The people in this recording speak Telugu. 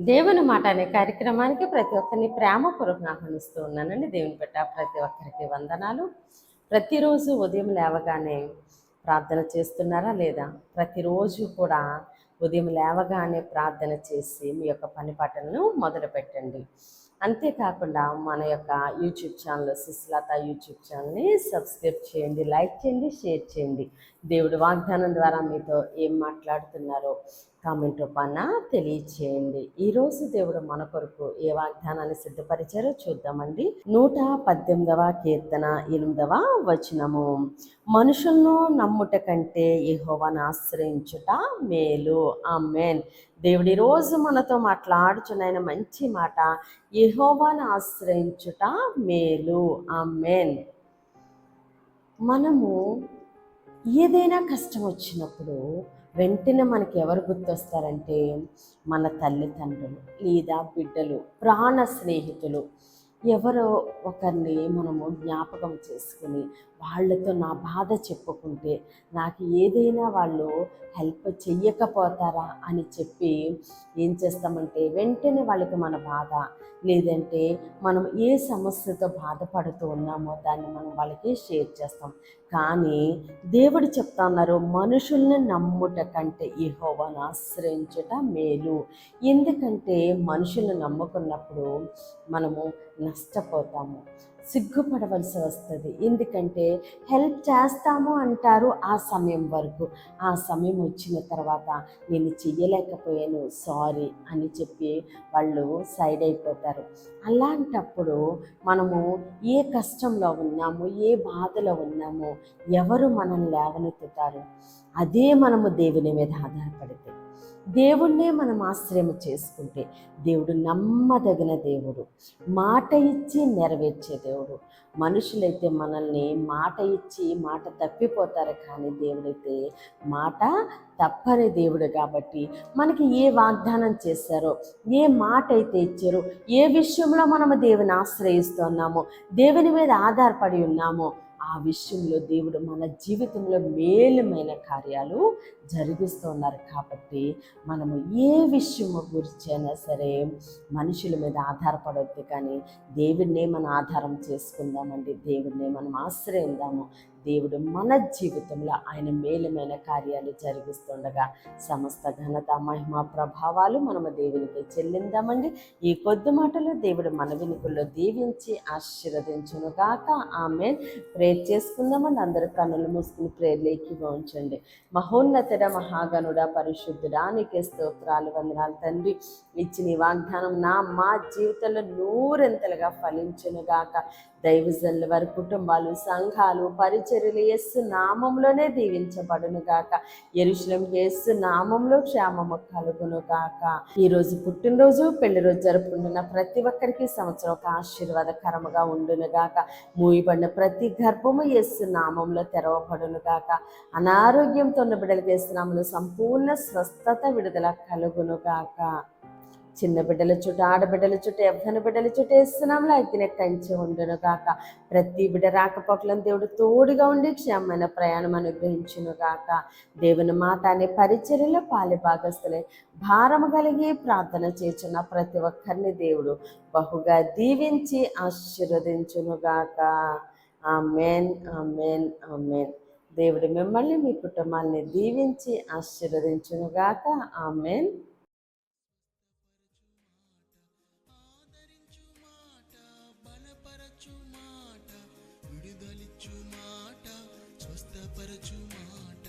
దేవుని మాట అనే కార్యక్రమానికి ప్రతి ఒక్కరిని ప్రేమపూర్వకంగా ఆహ్వానిస్తూ ఉన్నానండి. దేవుని బిడ్డ ప్రతి ఒక్కరికి వందనాలు. ప్రతిరోజు ఉదయం లేవగానే ప్రార్థన చేస్తున్నారా లేదా? ప్రతిరోజు కూడా ఉదయం లేవగానే ప్రార్థన చేసి మీ యొక్క పని పాటలను మొదలుపెట్టండి. అంతేకాకుండా మన యొక్క యూట్యూబ్ ఛానల్ సుస్లత యూట్యూబ్ ఛానల్ని సబ్స్క్రైబ్ చేయండి, లైక్ చేయండి, షేర్ చేయండి. దేవుడు వాగ్దానం ద్వారా మీతో ఏం మాట్లాడుతున్నారో కామెంట్ రూపాన తెలియచేయండి. ఈరోజు దేవుడు మన కొరకు ఏ వాగ్దానాన్ని సిద్ధపరిచారో చూద్దామండి. 118వ కీర్తన 8వ వచనము. మనుషులను నమ్ముట కంటే యెహోవాను ఆశ్రయించుట మేలు. ఆమేన్. దేవుడి రోజు మనతో మాట్లాడుచున్న మంచి మాట, యెహోవాను ఆశ్రయించుట మేలు. ఆమేన్. మనము ఏదైనా కష్టం వచ్చినప్పుడు వెంటనే మనకి ఎవరు గుర్తొస్తారంటే మన తల్లిదండ్రులు లేదా బిడ్డలు, ప్రాణ స్నేహితులు. ఎవరో ఒకరిని మనము జ్ఞాపకం చేసుకుని వాళ్ళతో నా బాధ చెప్పుకుంటే నాకు ఏదైనా వాళ్ళు హెల్ప్ చెయ్యకపోతారా అని చెప్పి ఏం చేస్తామంటే వెంటనే వాళ్ళకి మన బాధ, లేదంటే మనం ఏ సమస్యతో బాధపడుతూ ఉన్నామో దాన్ని మనం వాళ్ళకి షేర్ చేస్తాం. కానీ దేవుడు చెప్తా ఉన్నారు, మనుషుల్ని నమ్ముట కంటే యెహోవాను ఆశ్రయించుట మేలు. ఎందుకంటే మనుషుల్ని నమ్ముకున్నప్పుడు మనము నష్టపోతాము, సిగ్గుపడవలసి వస్తుంది. ఎందుకంటే హెల్ప్ చేస్తాము అంటారు ఆ సమయం వరకు, ఆ సమయం వచ్చిన తర్వాత నేను చెయ్యలేకపోయాను సారీ అని చెప్పి వాళ్ళు సైడ్ అయిపోతారు. అలాంటప్పుడు మనము ఏ కష్టంలో ఉన్నాము, ఏ బాధలో ఉన్నామో ఎవరు మనల్ని లేవనెత్తుతారు? అదే మనము దేవుని మీద ఆధారపడితే, దేవుణ్ణే మనం ఆశ్రయం చేసుకుంటే, దేవుడు నమ్మదగిన దేవుడు, మాట ఇచ్చి నెరవేర్చే దేవుడు. మనుషులైతే మనల్ని మాట ఇచ్చి మాట తప్పిపోతారు, కానీ దేవుడైతే మాట తప్పని దేవుడు. కాబట్టి మనకి ఏ వాగ్దానం చేశారో, ఏ మాట అయితే ఇచ్చారో, ఏ విషయంలో మనము దేవుని ఆశ్రయిస్తున్నామో, దేవుని మీద ఆధారపడి ఉన్నామో ఆ విషయంలో దేవుడు మన జీవితంలో మేలుమైన కార్యాలు జరిగిస్తున్నారు. కాబట్టి మనము ఏ విషయము గురించైనా సరే మనుషుల మీద ఆధారపడవద్దు, కానీ దేవుడినే మనం ఆధారం చేసుకుందామండి. దేవుడినే మనం ఆశ్రయిద్దాము. దేవుడు మన జీవితంలో ఆయన మేలుమైన కార్యాలు జరిగిస్తుండగా సమస్త ఘనత, మహిమ, ప్రభావాలు మనము దేవునికి చెల్లిందామండి. ఈ కొద్ది మాటలు దేవుడు మన వినుకుల్లో దీవించి ఆశీర్వదించునుగాక. ఆమేన్. ప్రేర్ చేసుకుందామండి. అందరూ కన్నులు మూసుకుని ప్రేర్లేకి ఉంచండి. మహోన్నతుడ, మహాగణుడ, పరిశుద్ధుడా, నీకే స్తోత్రాలు, వందనాలు తండ్రి. ఇచ్చిన వాగ్దానం మా జీవితంలో నూరెంతలుగా ఫలించునుగాక. దైవజనుల వారి కుటుంబాలు, సంఘాలు, పరిచర్యలు యేసు నామంలోనే దీవించబడును గాక. యెరూషలేము యేసు నామంలో క్షేమము కలుగును గాక. ఈరోజు పుట్టినరోజు, పెళ్లి రోజు జరుపుకుంటున్న ప్రతి ఒక్కరికి సంవత్సరం ఒక ఆశీర్వాదకరముగా ఉండును గాక. మూయబడిన ప్రతి గర్భము యేసు నామంలో తెరవబడును గాక. అనారోగ్యంతో ఉన్న బిడ్డలకు యేసు నామంలో సంపూర్ణ స్వస్థత, విడుదల కలుగును గాక. చిన్న బిడ్డల చుట్టూ, ఆడబిడ్డల చుట్టూ, యవ్వన బిడ్డల చుట్టూ వేస్తున్నాంలో అగ్ని కంచి ఉండును గాక. ప్రతి బిడ్డ రాకపోకలను దేవుడు తోడుగా ఉండి క్షేమమైన ప్రయాణం అనుగ్రహించును గాక. దేవుని మాట అనే పరిచర్యలో పాలి భాగస్తులై భారము కలిగి ప్రార్థన చేస్తున్న ప్రతి ఒక్కరిని దేవుడు బహుగా దీవించి ఆశీర్వదించును గాక. ఆమేన్, ఆమేన్, ఆమేన్. దేవుడు మిమ్మల్ని, మీ కుటుంబాన్ని దీవించి ఆశీర్వదించును గాక. ఆమేన్. విడుదలిచ్చు మాట, స్వస్థపరచు మాట.